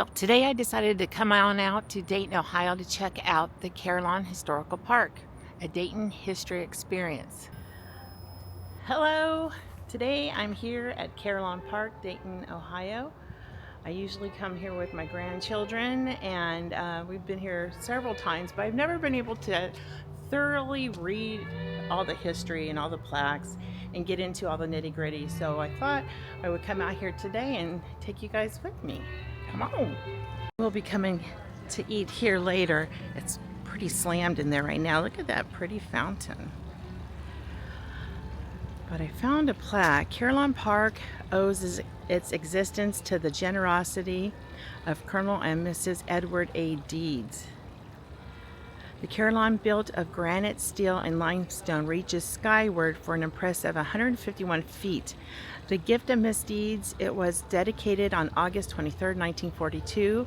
Well, today I decided to come on out to Dayton, Ohio to check out the Carillon Historical Park, a Dayton history experience. Hello! Today I'm here at Carillon Park, Dayton, Ohio. I usually come here with my grandchildren, and we've been here several times, but I've never been able to thoroughly read all the history and all the plaques and get into all the nitty-gritty. So I thought I would come out here today and take you guys with me. Come on. We'll be coming to eat here later. It's pretty slammed in there right now. Look at that pretty fountain. But I found a plaque. Carillon Park owes its existence to the generosity of Colonel and Mrs. Edward A. Deeds. The Carillon, built of granite, steel, and limestone, reaches skyward for an impressive 151 feet. The gift of Miss Deeds, it was dedicated on August 23, 1942.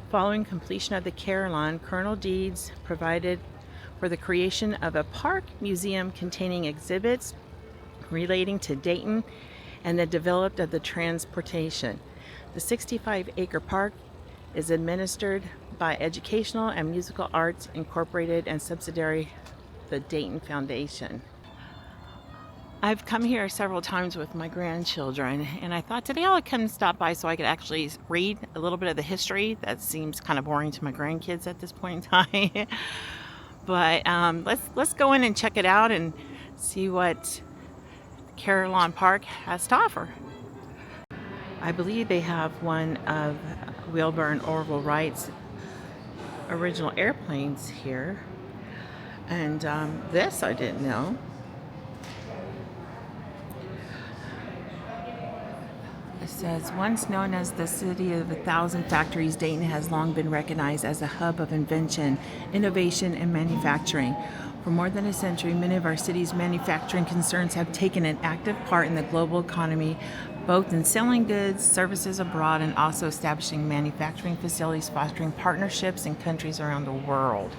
Following completion of the Carillon, Colonel Deeds provided for the creation of a park museum containing exhibits relating to Dayton and the development of the transportation. The 65-acre park is administered by Educational and Musical Arts Incorporated and subsidiary the Dayton Foundation. I've come here several times with my grandchildren, and I thought today I would come stop by so I could actually read a little bit of the history. That seems kind of boring to my grandkids at this point in time. But let's go in and check it out and see what Carillon Park has to offer. I believe they have one of Wilbur and Orville Wright's original airplanes here, and this I didn't know. It says, once known as the city of 1,000 factories, Dayton has long been recognized as a hub of invention, innovation, and manufacturing. For more than a century, many of our city's manufacturing concerns have taken an active part in the global economy, both in selling goods, services abroad, and also establishing manufacturing facilities, fostering partnerships in countries around the world.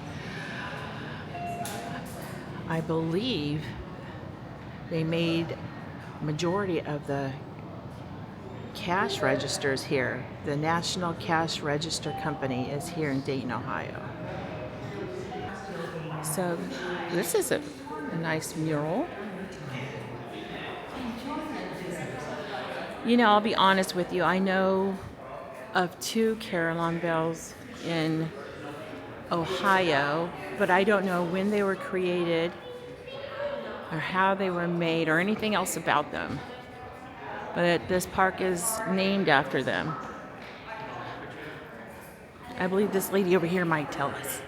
I believe they made majority of the cash registers here. The National Cash Register Company is here in Dayton, Ohio. So this is a nice mural. You know, I'll be honest with you, I know of 2 Carillon bells in Ohio, but I don't know when they were created or how they were made or anything else about them. But this park is named after them. I believe this lady over here might tell us.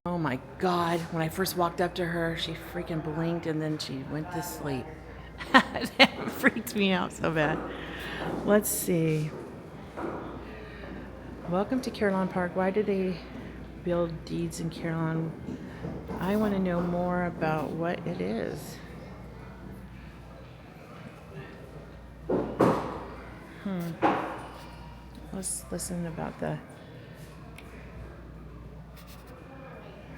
Oh my God, when I first walked up to her, she freaking blinked and then she went to sleep. That freaked me out so bad. Let's see. Welcome to Carillon Park. Why did they build Deeds in Carillon? I want to know more about what it is. Let's listen about the...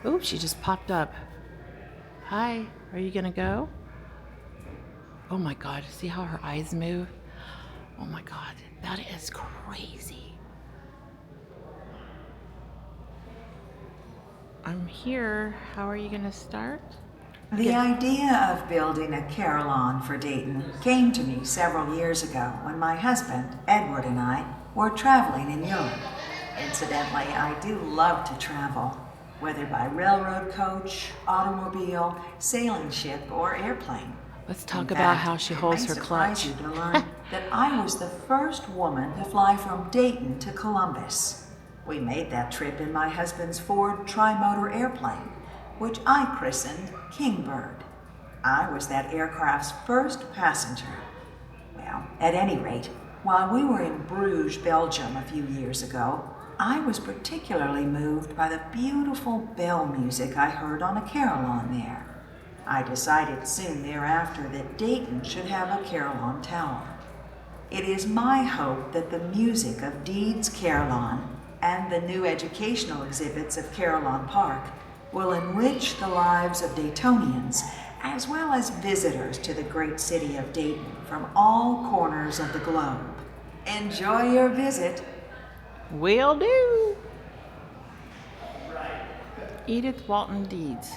Oops, she just popped up. Hi, are you gonna go? Oh my God, see how her eyes move? Oh my God, that is crazy. I'm here. How are you gonna start? The idea of building a Carillon for Dayton came to me several years ago when my husband, Edward, and I were traveling in Europe. Incidentally, I do love to travel, whether by railroad coach, automobile, sailing ship, or airplane. Let's talk about how she holds her clutch. It may surprise you to learn that I was the first woman to fly from Dayton to Columbus. We made that trip in my husband's Ford tri-motor airplane, which I christened Kingbird. I was that aircraft's first passenger. Well, at any rate, while we were in Bruges, Belgium a few years ago, I was particularly moved by the beautiful bell music I heard on a carillon there. I decided soon thereafter that Dayton should have a carillon tower. It is my hope that the music of Deeds Carillon and the new educational exhibits of Carillon Park will enrich the lives of Daytonians as well as visitors to the great city of Dayton from all corners of the globe. Enjoy your visit. Will do. Edith Walton Deeds.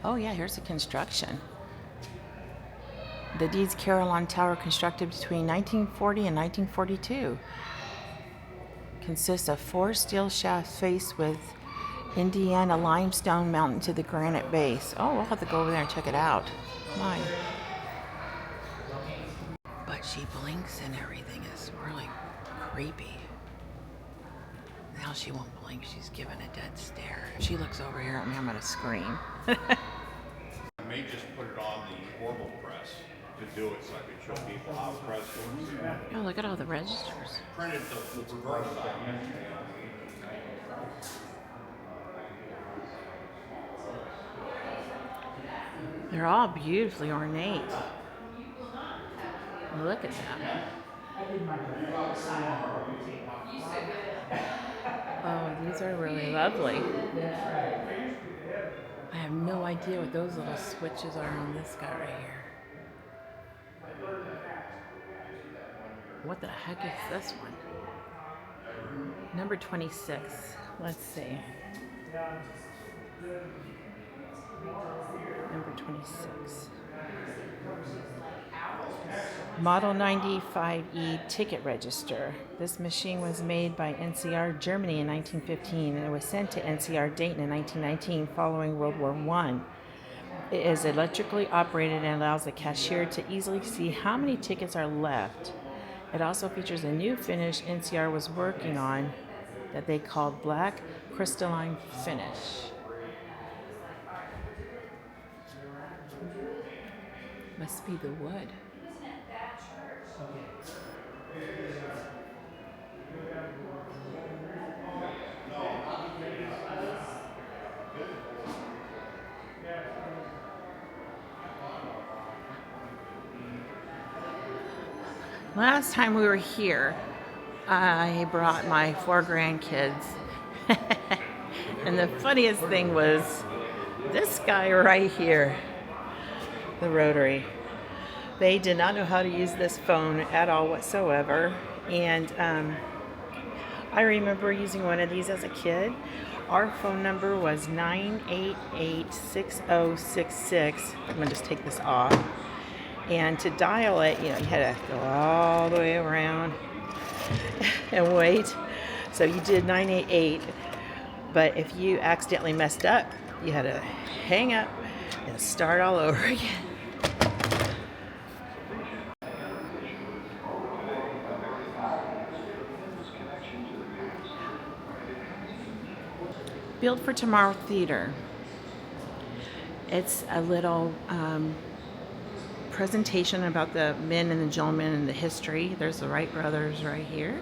Oh yeah, here's the construction. The Deeds Carillon Tower, constructed between 1940 and 1942, consists of 4 steel shafts faced with Indiana limestone mounted to the granite base. Oh, we'll have to go over there and check it out. My. But she blinks and everything is really creepy. Now she won't blink. She's giving a dead stare. If she looks over here at me, I'm going to scream. I may just put it on the Orville press to do it so I could show people how press works. Oh, look at all the registers. Printed the reverse side. They're all beautifully ornate. Look at that. Oh, these are really lovely. I have no idea what those little switches are on this guy right here. What the heck is this one? Number 26. Let's see. Number 26. Model 95E ticket register. This machine was made by NCR Germany in 1915 and it was sent to NCR Dayton in 1919 following World War I. It is electrically operated and allows the cashier to easily see how many tickets are left. It also features a new finish NCR was working on that they called black crystalline finish. Must be the wood. Last time we were here, I brought my 4 grandkids. And the funniest thing was this guy right here, the rotary. They did not know how to use this phone at all whatsoever. And I remember using one of these as a kid. Our phone number was 988-6066. I'm going to just take this off. And to dial it, you had to go all the way around and wait. So you did 988, but if you accidentally messed up, you had to hang up and start all over again. Build for Tomorrow Theater. It's a little presentation about the men and the gentlemen and the history. There's the Wright Brothers right here.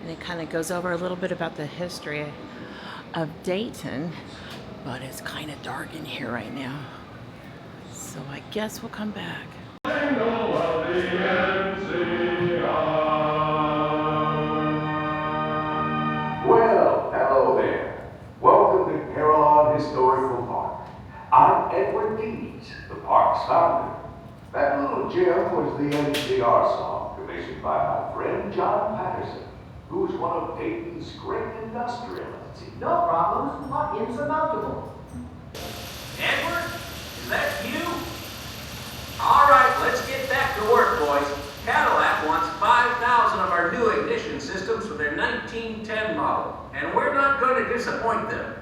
And it kind of goes over a little bit about the history of Dayton, but it's kind of dark in here right now. So I guess we'll come back. Well, hello there. Welcome to Carillon Historical Park. I'm Edward Deeds, the park's founder. That little gem was the NCR song commissioned by my friend John Patterson, who's one of Dayton's great industrialists. No problems, not insurmountable. Edward, is that you? All right, let's get back to work, boys. Cadillac wants 5,000 of our new ignition systems for their 1910 model, and we're not going to disappoint them.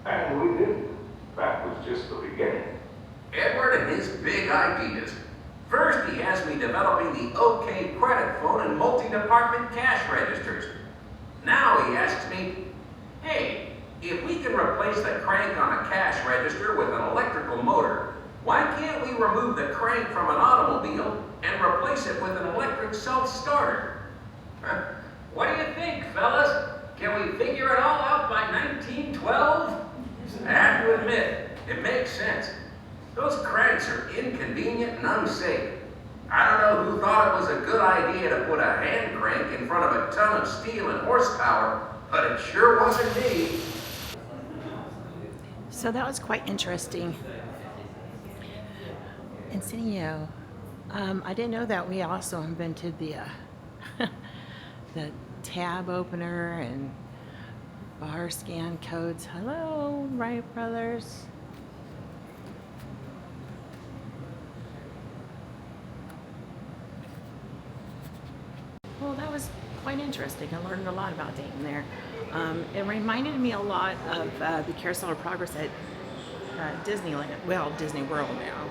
And we didn't. That was just the beginning. Edward and his big ideas. First, he has me developing the OK credit phone and multi-department cash registers. Now he asks me, hey, if we can replace the crank on a cash register with an electrical motor, why can't we remove the crank from an automobile and replace it with an electric self-starter? Huh? What do you think, fellas? Can we figure it all out by 1912? I have to admit, it makes sense. Those cranks are inconvenient and unsafe. I don't know who thought it was a good idea to put a hand crank in front of a ton of steel and horsepower, but it sure wasn't me. So that was quite interesting. Incendio. I didn't know that we also invented the the tab opener and bar scan codes. Hello, Wright Brothers. Well, that was quite interesting. I learned a lot about Dayton there. It reminded me a lot of the Carousel of Progress at Disneyland, well, Disney World now.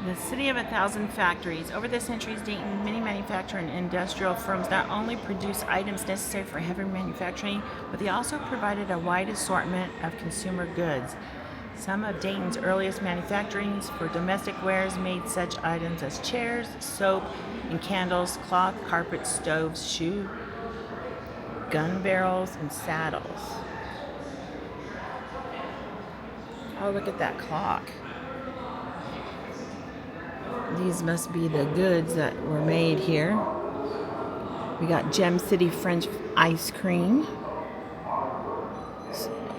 The city of 1,000 factories. Over the centuries, Dayton, many manufacturing and industrial firms not only produced items necessary for heavy manufacturing, but they also provided a wide assortment of consumer goods. Some of Dayton's earliest manufacturings for domestic wares made such items as chairs, soap, and candles, cloth, carpet, stoves, shoe, gun barrels, and saddles. Oh, look at that clock. These must be the goods that were made here. We got Gem City French ice cream,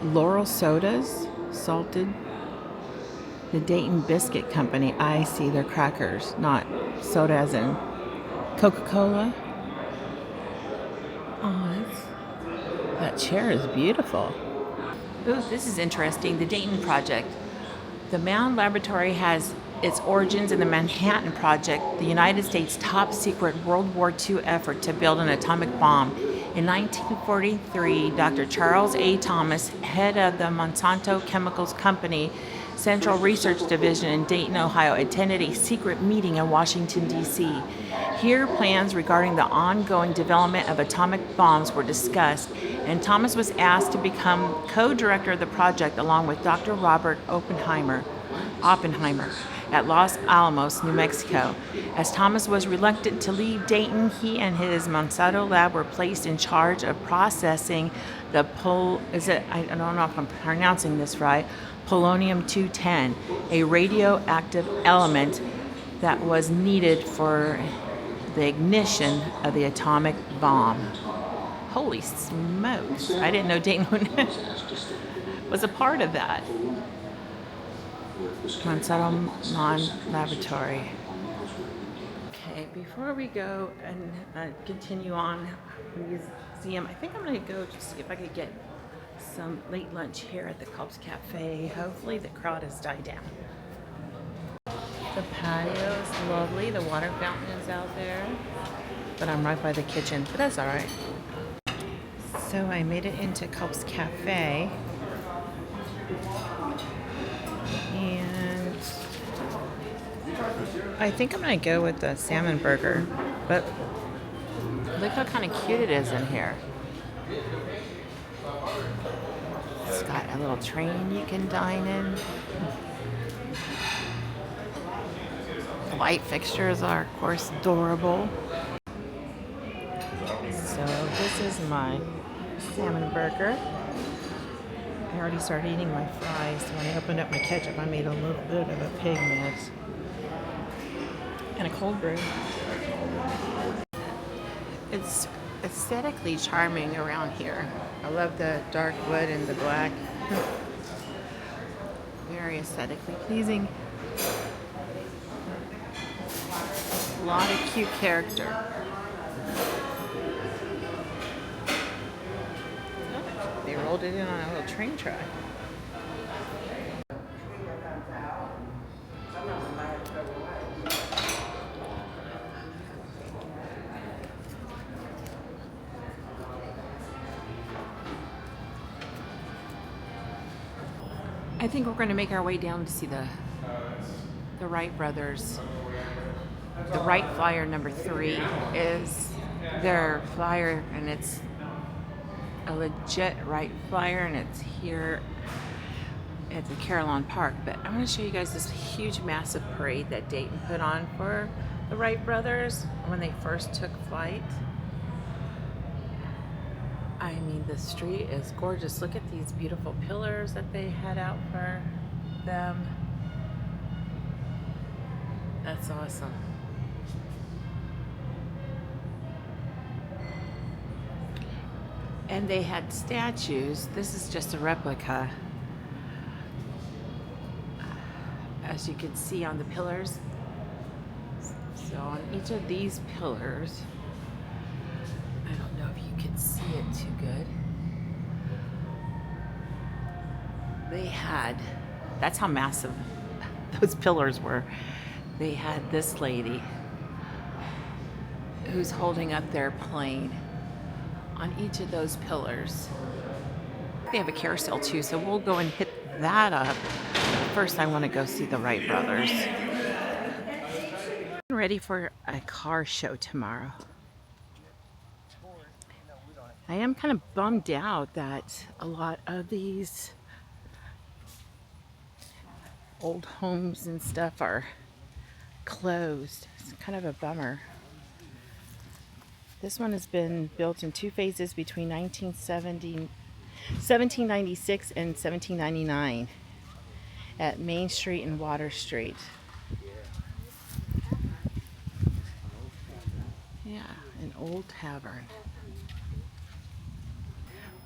Laurel sodas, salted. The Dayton Biscuit Company. I see their crackers, not soda as in Coca-Cola. Oh, that chair is beautiful. Ooh, this is interesting. The Dayton Project. The Mound Laboratory has its origins in the Manhattan Project, the United States' top secret World War II effort to build an atomic bomb. In 1943, Dr. Charles A. Thomas, head of the Monsanto Chemicals Company Central Research Division in Dayton, Ohio, attended a secret meeting in Washington, D.C. Here, plans regarding the ongoing development of atomic bombs were discussed, and Thomas was asked to become co-director of the project along with Dr. Robert Oppenheimer at Los Alamos, New Mexico. As Thomas was reluctant to leave Dayton, he and his Monsanto lab were placed in charge of processing the I don't know if I'm pronouncing this right, polonium-210, a radioactive element that was needed for the ignition of the atomic bomb. Holy smokes. I didn't know Dayton was a part of that. Monsanto Laboratory. Okay, before we go and continue on the museum, I think I'm going to go to see if I could get some late lunch here at the Culp's Cafe. Hopefully the crowd has died down. The patio is lovely. The water fountain is out there. But I'm right by the kitchen, but that's all right. So I made it into Culp's Cafe. And I think I'm going to go with the salmon burger. But look how kind of cute it is in here. It's got a little train you can dine in. The light fixtures are, of course, adorable. So this is my salmon burger. I already started eating my fries. When I opened up my ketchup, I made a little bit of a pig mess. And a cold brew. It's aesthetically charming around here. I love the dark wood and the black. Very aesthetically pleasing. A lot of cute character. They rolled it in on a little train track. I think we're going to make our way down to see the Wright Brothers. The Wright Flyer #3 is their flyer, and it's a legit Wright Flyer, and it's here at the Carillon Park. But I'm going to show you guys this huge, massive parade that Dayton put on for the Wright Brothers when they first took flight. I mean, the street is gorgeous. Look at these beautiful pillars that they had out for them. That's awesome. And they had statues. This is just a replica. As you can see on the pillars. So on each of these pillars, too good. They had, that's how massive those pillars were. They had this lady who's holding up their plane on each of those pillars. They have a carousel too, so we'll go and hit that up. First, I want to go see the Wright Brothers. I'm ready for a car show tomorrow. I am kind of bummed out that a lot of these old homes and stuff are closed. It's kind of a bummer. This one has been built in 2 phases between 1796 and 1799 at Main Street and Water Street. Yeah, an old tavern.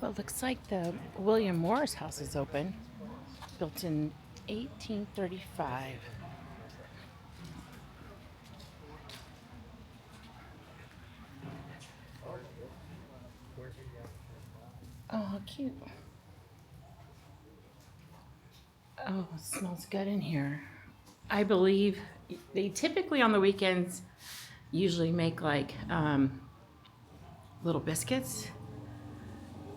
Well, it looks like the William Morris House is open, built in 1835. Oh, how cute. Oh, it smells good in here. I believe they typically on the weekends usually make like little biscuits.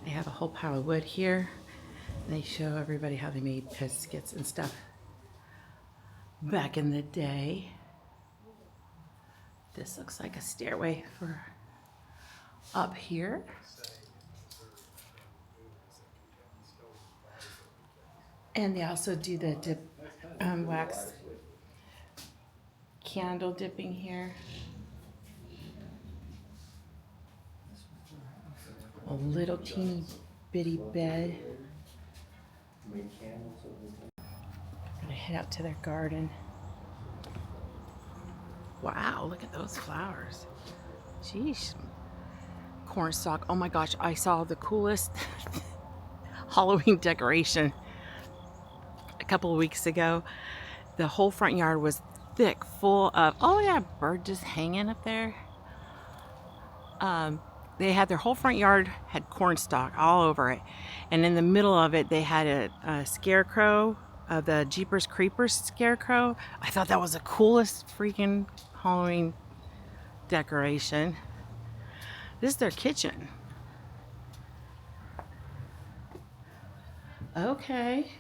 They have a whole pile of wood here. And they show everybody how they made biscuits and stuff back in the day. This looks like a stairway for up here. And they also do the wax candle dipping here. A little teeny bitty bed. I'm gonna head out to their garden. Wow, look at those flowers. Jeez. Cornstalk. Oh my gosh, I saw the coolest Halloween decoration a couple of weeks ago. The whole front yard was thick, full of, oh yeah, bird just hanging up there. They had their whole front yard had cornstalk all over it, and in the middle of it they had a scarecrow, the Jeepers Creepers scarecrow. I thought that was the coolest freaking Halloween decoration. This is their kitchen. Okay.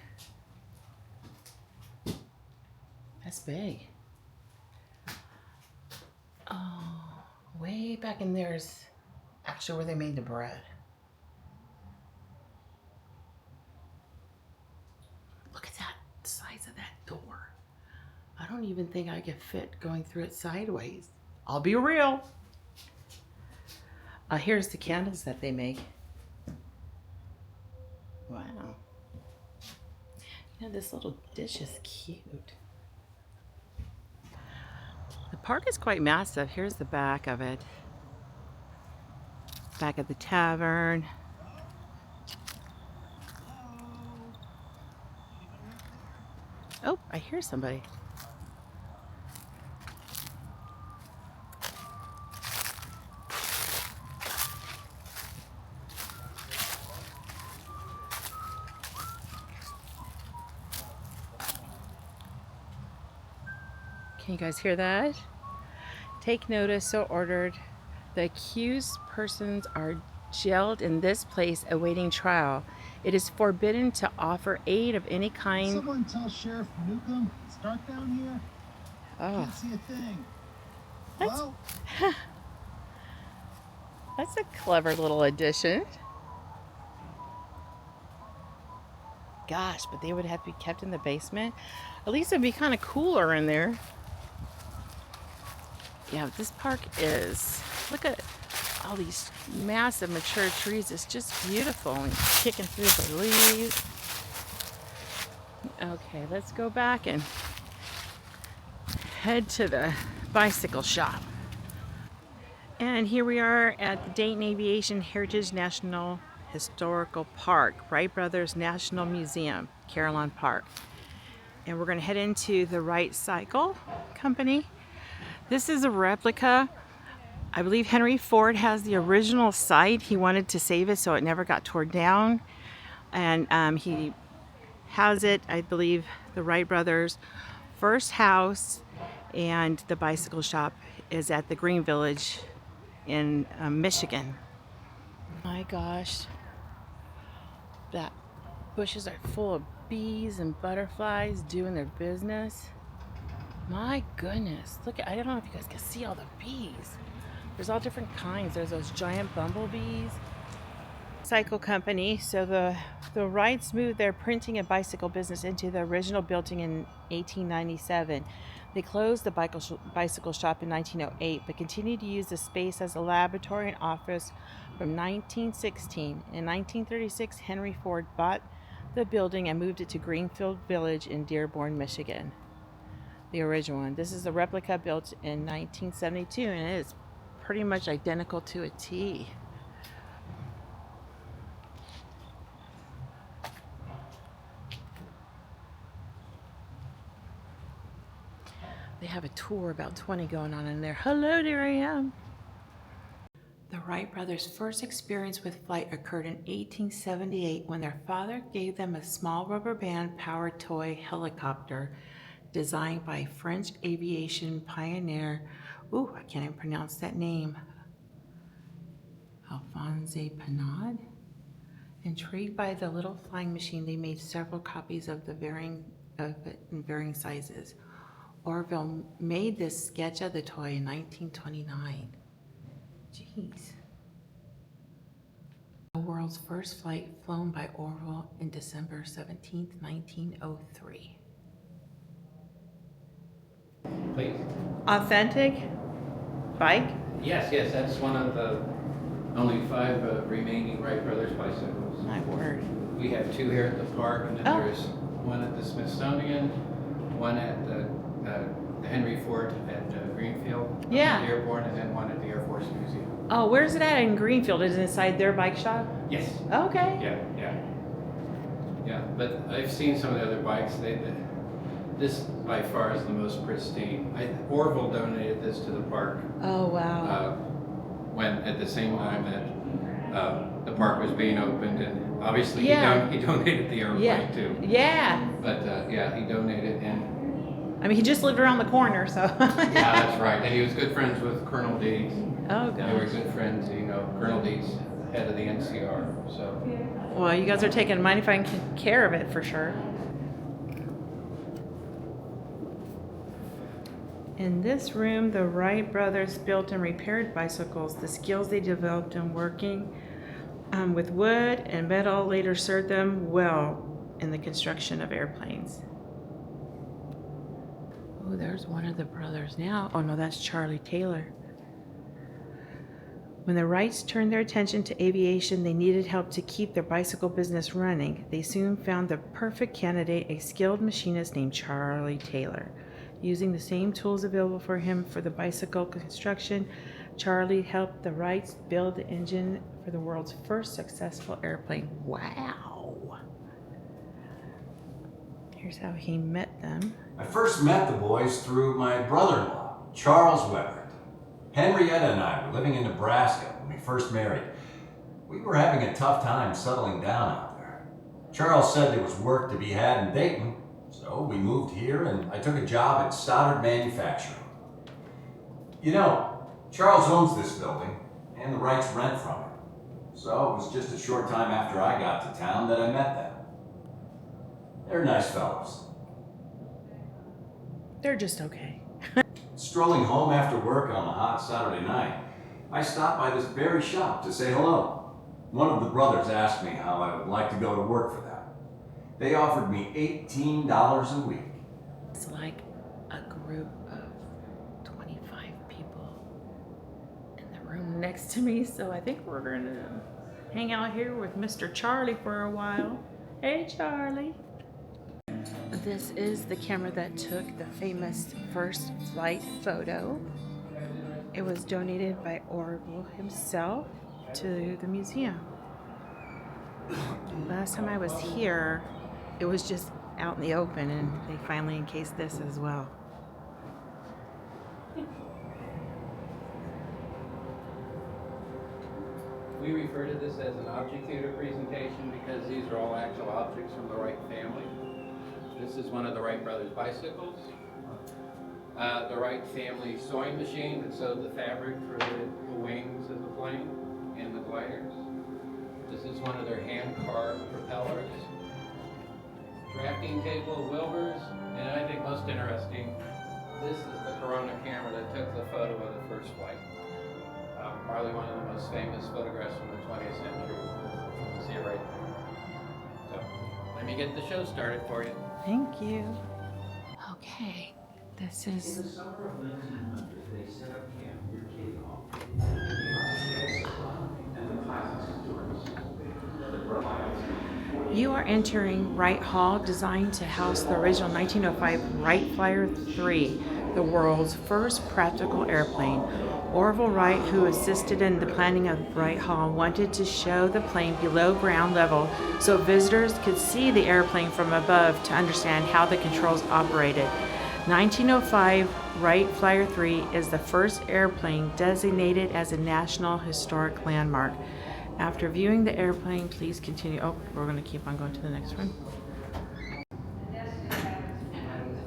That's big. Oh, way back in there's actually where they made the bread. Look at that size of that door. I don't even think I could fit going through it sideways. I'll be real. Here's the candles that they make. Wow. Yeah, this little dish is cute. The park is quite massive. Here's the back of it. Back at the tavern. Oh, I hear somebody. Can you guys hear that? Take notice, so ordered. The accused persons are jailed in this place awaiting trial. It is forbidden to offer aid of any kind. Someone tell Sheriff Newcomb, start down here. Oh, Can't see a thing. That's- Hello? that's a clever little addition. Gosh, but they would have to be kept in the basement. At least it'd be kind of cooler in there. Yeah, this park is, look at all these massive mature trees. It's just beautiful and kicking through the leaves. Okay, let's go back and head to the bicycle shop. And here we are at the Dayton Aviation Heritage National Historical Park, Wright Brothers National Museum, Carillon Park. And we're going to head into the Wright Cycle Company. This is a replica I believe Henry Ford has the original site. He wanted to save it so it never got torn down. And he has it, I believe, the Wright Brothers' first house, and the bicycle shop is at the Green Village in Michigan. My gosh, that bushes are full of bees and butterflies doing their business. My goodness, look at, I don't know if you guys can see all the bees. There's all different kinds. There's those giant bumblebees. Cycle company. So the Wrights moved their printing and bicycle business into the original building in 1897. They closed the bicycle shop in 1908, but continued to use the space as a laboratory and office from 1916. In 1936, Henry Ford bought the building and moved it to Greenfield Village in Dearborn, Michigan. The original one. This is a replica built in 1972, and it is pretty much identical to a T. They have a tour, about 20 going on in there. Hello, there I am. The Wright brothers' first experience with flight occurred in 1878 when their father gave them a small rubber band powered toy helicopter designed by French aviation pioneer, I can't even pronounce that name, Alphonse Pinard. Intrigued by the little flying machine, they made several copies of it in varying sizes. Orville made this sketch of the toy in 1929. Jeez. The world's first flight flown by Orville in December 17th, 1903. Please. Authentic bike? Yes, that's one of the only 5 remaining Wright Brothers bicycles. My word. We have 2 here at the park, and then there's one at the Smithsonian, one at the Henry Ford at Greenfield, Dearborn, and then one at the Air Force Museum. Oh, where's it at in Greenfield? Is it inside their bike shop? Yes. Okay. Yeah. But I've seen some of the other bikes. This by far is the most pristine. Orville donated this to the park. Oh wow. When at the same time that the park was being opened, and obviously he donated the airplane too. Yeah. But he donated, and I mean, he just lived around the corner, so. yeah, that's right. And he was good friends with Colonel Deeds. Oh, gosh. They were good friends, Colonel Deeds, head of the NCR, so. Well, you guys are taking mighty fine care of it for sure. In this room, the Wright brothers built and repaired bicycles. The skills they developed in working with wood and metal later served them well in the construction of airplanes. Oh, there's one of the brothers now. Oh no, that's Charlie Taylor. When the Wrights turned their attention to aviation, they needed help to keep their bicycle business running. They soon found the perfect candidate, a skilled machinist named Charlie Taylor. Using the same tools available for him for the bicycle construction, Charlie helped the Wrights build the engine for the world's first successful airplane. Wow. Here's how he met them. I first met the boys through my brother-in-law, Charles Weber. Henrietta and I were living in Nebraska when we first married. We were having a tough time settling down out there. Charles said there was work to be had in Dayton, so we moved here and I took a job at Stoddard Manufacturing. Charles owns this building and the Wrights rent from him. So it was just a short time after I got to town that I met them. They're nice fellows. They're just okay. Strolling home after work on a hot Saturday night, I stopped by this very shop to say hello. One of the brothers asked me how I would like to go to work for them. They offered me $18 a week. It's like a group of 25 people in the room next to me, so I think we're going to hang out here with Mr. Charlie for a while. Hey, Charlie. This is the camera that took the famous first flight photo. It was donated by Orville himself to the museum. Last time I was here, it was just out in the open, and they finally encased this as well. We refer to this as an object theater presentation because these are all actual objects from the Wright family. This is one of the Wright Brothers bicycles. The Wright family sewing machine that sewed the fabric for the wings of the plane and the gliders. This is one of their hand-carved propellers. Drafting table of Wilbur's, and I think most interesting, this is the Corona camera that took the photo of the first flight. Probably one of the most famous photographs from the 20th century. You see it right there. So, let me get the show started for you. Thank you. Okay, this is... In the summer of 1900, they set up camp near Carillon. And the pilots and tourists. You are entering Wright Hall, designed to house the original 1905 Wright Flyer III, the world's first practical airplane. Orville Wright, who assisted in the planning of Wright Hall, wanted to show the plane below ground level so visitors could see the airplane from above to understand how the controls operated. 1905 Wright Flyer III is the first airplane designated as a National Historic Landmark. After viewing the airplane, please continue. Oh, we're going to keep on going to the next one.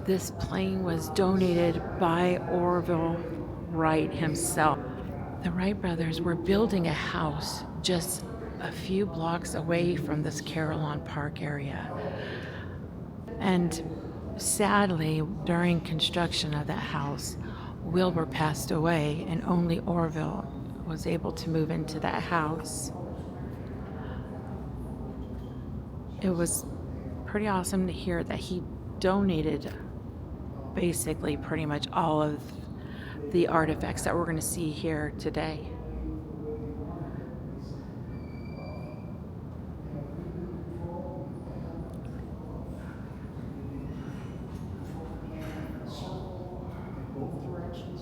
This plane was donated by Orville Wright himself. The Wright brothers were building a house just a few blocks away from this Carillon Park area. And sadly, during construction of that house, Wilbur passed away and only Orville was able to move into that house. It was pretty awesome to hear that he donated basically pretty much all of the artifacts that we're going to see here today. Both directions.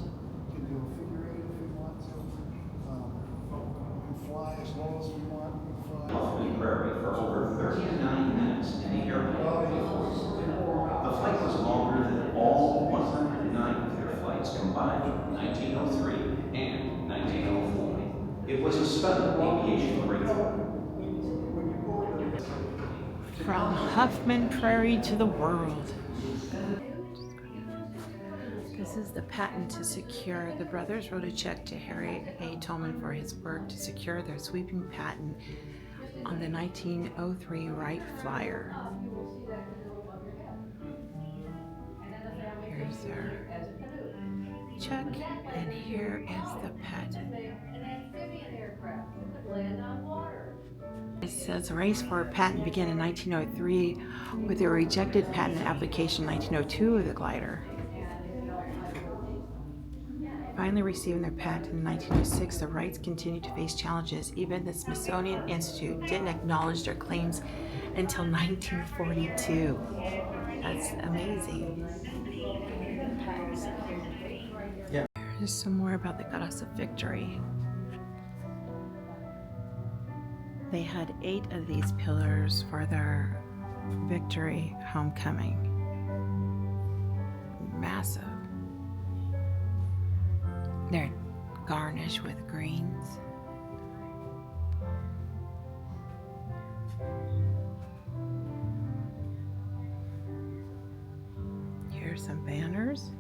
You can do a figure eight if you want to. You can fly as low as you want. You can fly. Off the prairie for over 39 minutes in the airplane. The flight was longer than all 109 of their flights combined in 1903 and 1904. It was a stunning aviation breakthrough. From Huffman Prairie to the world. This is the patent to secure. The brothers wrote a check to Harry A. Tolman for his work to secure their sweeping patent on the 1903 Wright Flyer. Here's their check, and here is the patent. It says race for a patent began in 1903 with a rejected patent application in 1902 of the glider. Finally receiving their patent in 1906, the Wrights continued to face challenges. Even the Smithsonian Institute didn't acknowledge their claims until 1942. That's amazing. Yeah. There's some more about the Goddess of Victory. They had 8 of these pillars for their Victory homecoming. Massive. They're garnished with greens. Here's some banners.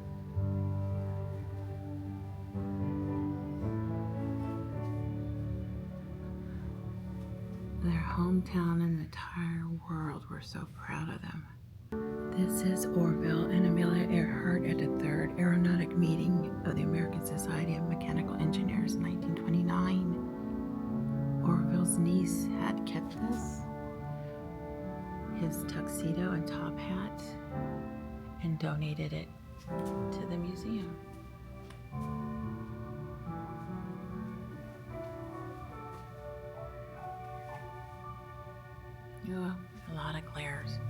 Their hometown and the entire world were so proud of them. This is Orville and Amelia Earhart at the 3rd Aeronautic Meeting of the American Society of Mechanical Engineers in 1929. Orville's niece had kept this, his tuxedo and top hat, and donated it to the museum. Oh, a lot of glares.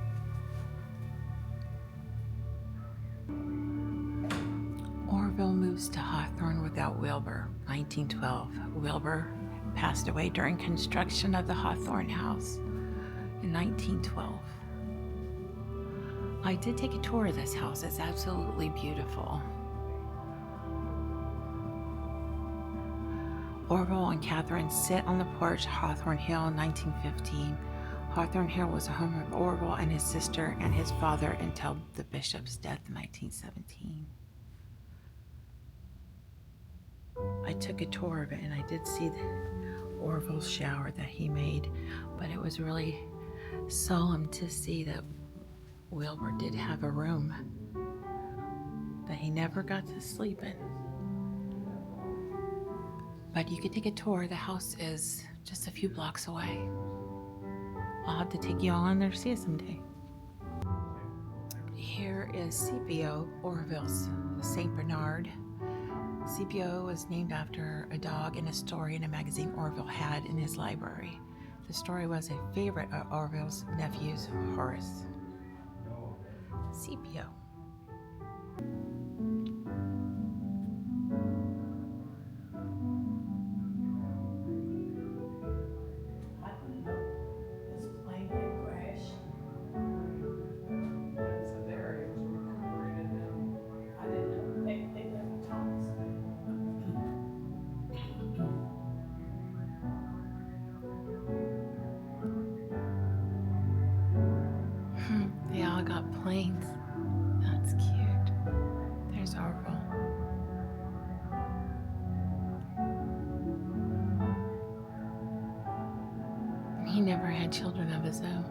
Orville moves to Hawthorne without Wilbur, 1912. Wilbur passed away during construction of the Hawthorne house in 1912. I did take a tour of this house. It's absolutely beautiful. Orville and Catherine sit on the porch, Hawthorne Hill, 1915. Hawthorne Hill was the home of Orville and his sister and his father until the bishop's death in 1917. I took a tour of it and I did see Orville's shower that he made, but it was really solemn to see that Wilbur did have a room that he never got to sleep in. But you could take a tour. The house is just a few blocks away. I'll have to take you all in there to see it someday. Here is Scipio, Orville's St. Bernard. Scipio was named after a dog in a story in a magazine Orville had in his library. The story was a favorite of Orville's nephew's, Horace. Scipio. They all got planes. That's cute. There's Orville. He never had children of his own.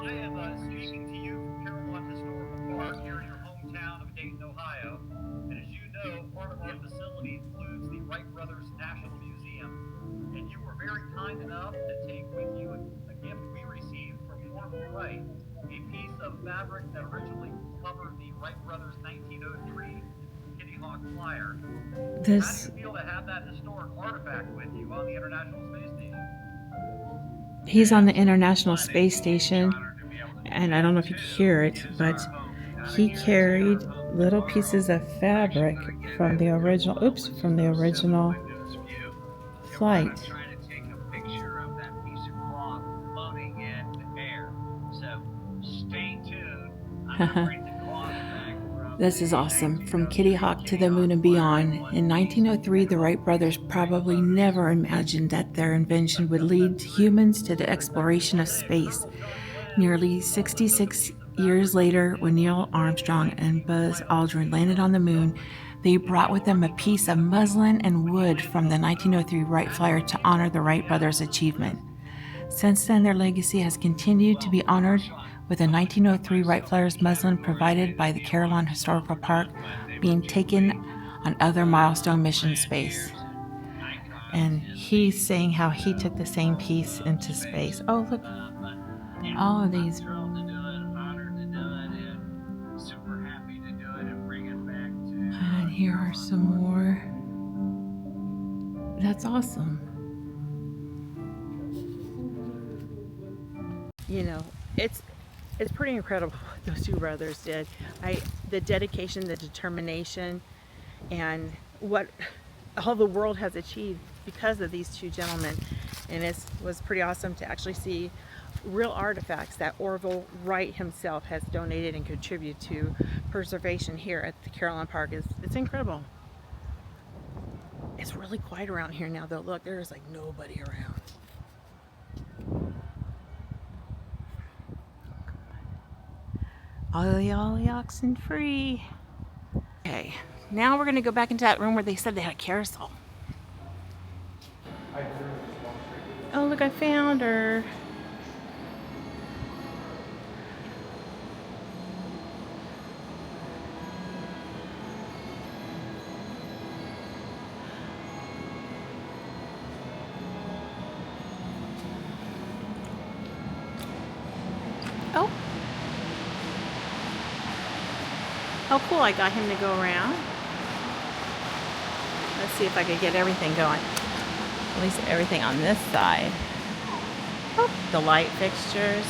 I am speaking to you from Carillon Historical Park here in your hometown of Dayton, Ohio. And as you know, part of our facility includes the Wright Brothers National Museum. And you were very kind enough to take with you a gift we received from Orville Wright, a piece of fabric that originally covered the Wright Brothers 1903 Kitty Hawk Flyer. How do you feel to have that historic artifact with you on the International Space Station? He's on the International Space Station, and I don't know if you can hear it, but he carried little pieces of fabric from the original flight. I'm trying to take a picture of that piece of cloth floating in the air. So stay tuned. I'm going to bring the cloth back from This is awesome. From Kitty Hawk to the moon and beyond. In 1903, the Wright brothers probably never imagined that their invention would lead humans to the exploration of space. Nearly 66 years later, when Neil Armstrong and Buzz Aldrin landed on the moon, they brought with them a piece of muslin and wood from the 1903 Wright Flyer to honor the Wright brothers' achievement. Since then, their legacy has continued to be honored with a 1903 Wright Flyer's muslin provided by the Carillon Historical Park being taken on other milestone mission space. And he's saying how he took the same piece into space. Oh, look, all of these. And here are some more. That's awesome. You know, it's pretty incredible what those two brothers did. The dedication, the determination, and what all the world has achieved because of these two gentlemen. And it was pretty awesome to actually see real artifacts that Orville Wright himself has donated and contributed to preservation here at the Carillon Park. It's incredible. It's really quiet around here now though. Look, there's like nobody around. Ollie oxen free. Okay, now we're gonna go back into that room where they said they had a carousel. Oh look, I found her. Oh. Oh cool, I got him to go around. Let's see if I could get everything going. At least everything on this side. Oh, the light fixtures.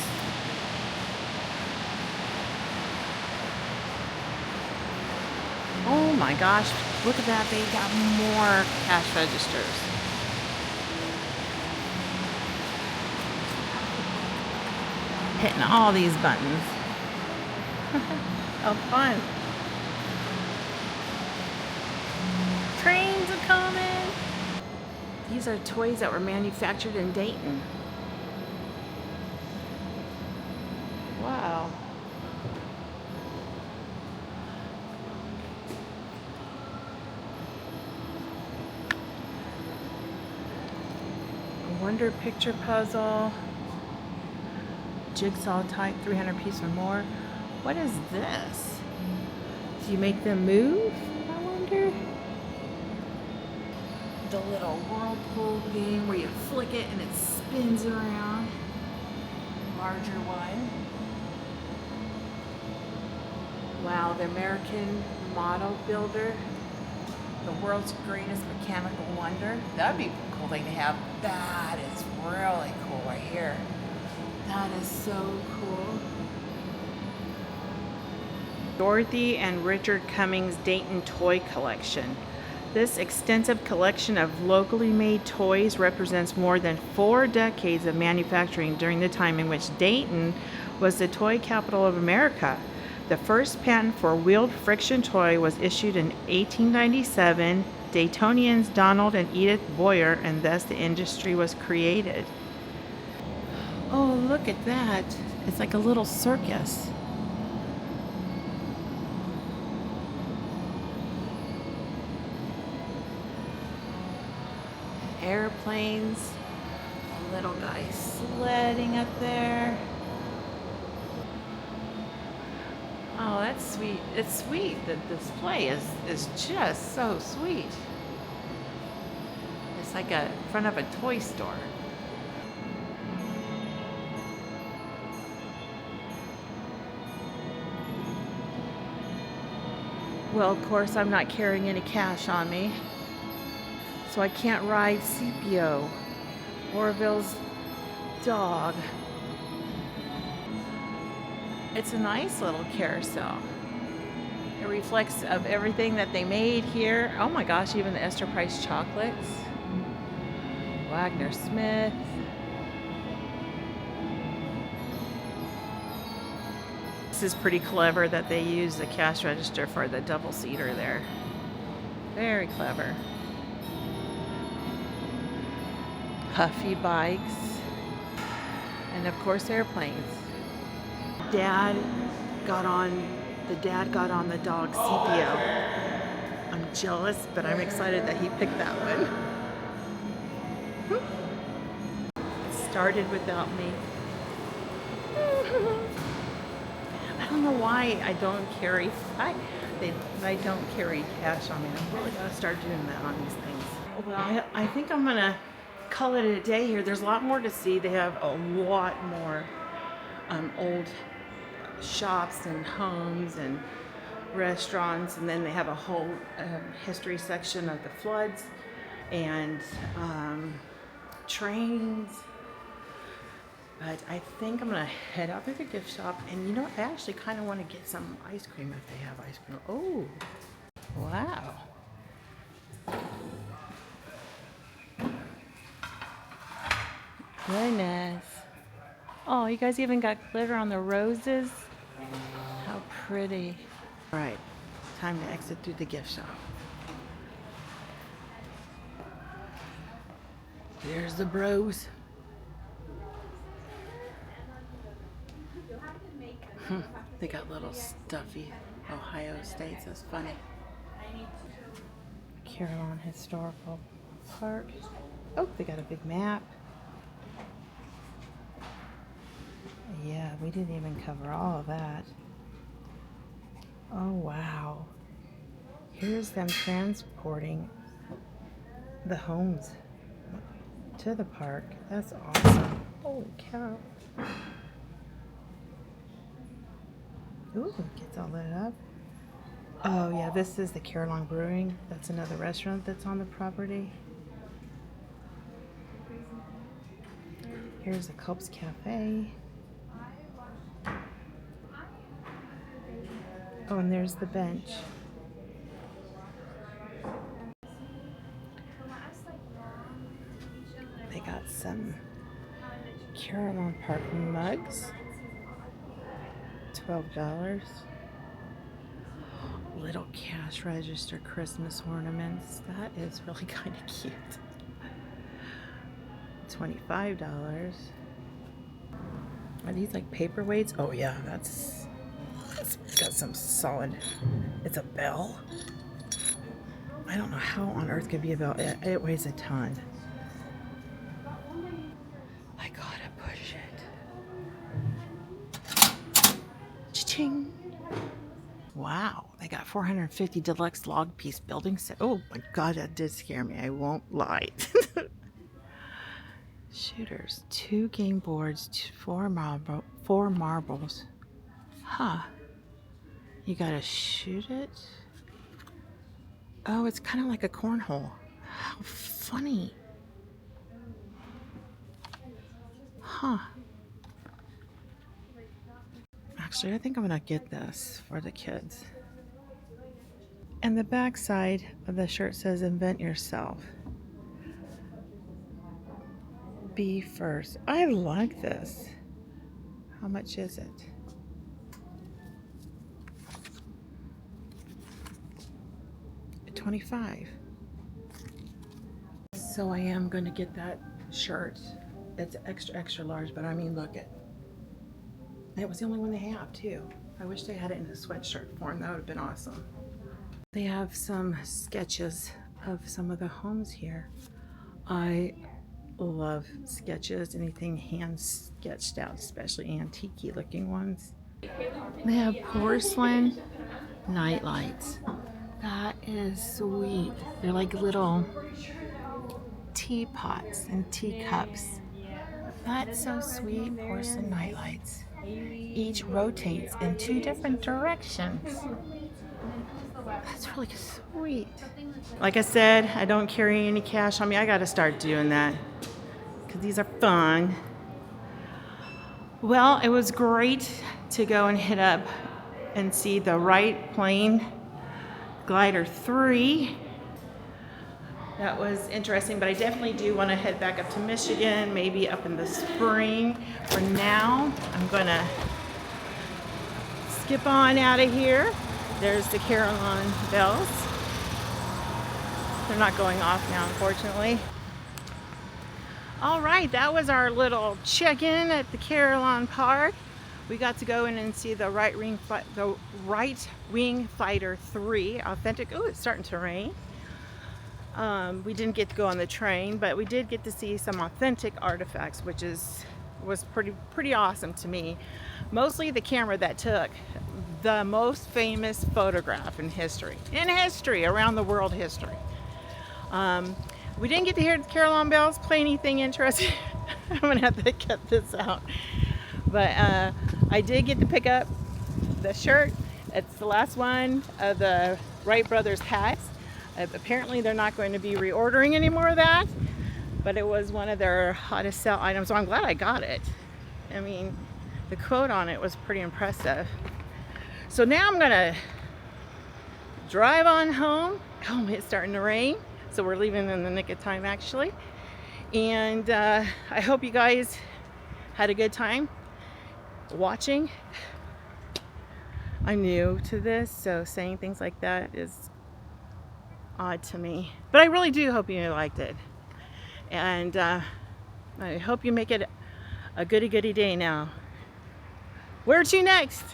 Oh my gosh, look at that, they got more cash registers. Hitting all these buttons. How fun. These are toys that were manufactured in Dayton. Wow. A wonder picture puzzle. Jigsaw type, 300 piece or more. What is this? Do you make them move? I wonder. The little whirlpool game where you flick it and it spins around. Larger one. Wow, the American Model Builder. The world's greatest mechanical wonder. That'd be a cool thing to have. That is really cool right here. That is so cool. Dorothy and Richard Cummings Dayton Toy Collection. This extensive collection of locally made toys represents more than 4 decades of manufacturing during the time in which Dayton was the toy capital of America. The first patent for wheeled friction toy was issued in 1897. Daytonians Donald and Edith Boyer, and thus the industry was created. Oh, look at that. It's like a little circus. Airplanes. A little guy sledding up there. Oh, that's sweet. It's sweet. The display is just so sweet. It's like a front of a toy store. Well, of course, I'm not carrying any cash on me, so I can't ride Scipio, Orville's dog. It's a nice little carousel. It reflects of everything that they made here. Oh my gosh, even the Esther Price chocolates. Wagner Smith. This is pretty clever that they use the cash register for the double-seater there. Very clever. Puffy bikes. And of course airplanes. The dad got on the dog Scipio. I'm jealous, but I'm excited that he picked that one. It started without me. I don't know why I don't carry cash on me. I really gotta start doing that on these things. Well, I think I'm gonna call it a day here. There's a lot more to see. They have a lot more old shops and homes and restaurants, and then they have a whole history section of the floods and trains. But I think I'm gonna head out to the gift shop, and you know, I actually kind of want to get some ice cream if they have ice cream. Oh, wow. Goodness. Oh, you guys even got glitter on the roses? How pretty. All right, time to exit through the gift shop. There's the bros. They got little stuffy Ohio States. That's funny. Carillon Historical Park. Oh, they got a big map. Yeah, we didn't even cover all of that. Oh, wow. Here's them transporting the homes to the park. That's awesome. Holy cow. Ooh, it gets all lit up. Oh yeah, this is the Carillon Brewing. That's another restaurant that's on the property. Here's the Culp's Cafe. Oh, and there's the bench. They got some Carillon Park mugs. $12. Little cash register Christmas ornaments. That is really kind of cute. $25. Are these like paperweights? Oh yeah, that's got some solid. It's a bell. I don't know how on earth could be a bell. It weighs a ton. I gotta push it. Cha-ching. Wow, they got 450 deluxe log piece building set. Oh my god, that did scare me. I won't lie. Shooters, 2 game boards, 4 marbles. Huh. You gotta shoot it? Oh, it's kind of like a cornhole. How funny. Huh. Actually, I think I'm gonna get this for the kids. And the back side of the shirt says invent yourself. Be first. I like this. How much is it? $25. So I am going to get that shirt. It's extra large, but I mean, look it. It was the only one they have too. I wish they had it in a sweatshirt form. That would have been awesome. They have some sketches of some of the homes here. I love sketches, anything hand sketched out, especially antique-y looking ones. They have porcelain night lights. That is sweet. They're like little teapots and teacups. That's so sweet. Porcelain night lights. Each rotates in 2 different directions. That's really sweet. Like I said, I don't carry any cash on me. I gotta start doing that because these are fun. Well, it was great to go and hit up and see the Wright Plane Glider 3. That was interesting, but I definitely do want to head back up to Michigan, maybe up in the spring. For now, I'm gonna skip on out of here. There's the Carillon bells. They're not going off now, unfortunately. All right, that was our little check-in at the Carillon Park. We got to go in and see the Wright Wing Fighter III, authentic. Oh, it's starting to rain. We didn't get to go on the train, but we did get to see some authentic artifacts, which was pretty awesome to me. Mostly the camera that took the most famous photograph in history, around the world history. We didn't get to hear the Carillon bells play anything interesting. I'm gonna have to cut this out. But I did get to pick up the shirt. It's the last one of the Wright Brothers hats. Apparently they're not going to be reordering any more of that, but it was one of their hottest sell items, so I'm glad I got it. I mean, the quote on it was pretty impressive. So now I'm gonna drive on home. Oh, it's starting to rain, so we're leaving in the nick of time actually. And I hope you guys had a good time watching. I'm new to this, so saying things like that is odd to me, but I really do hope you liked it, and I hope you make it a goody day now. Where to next?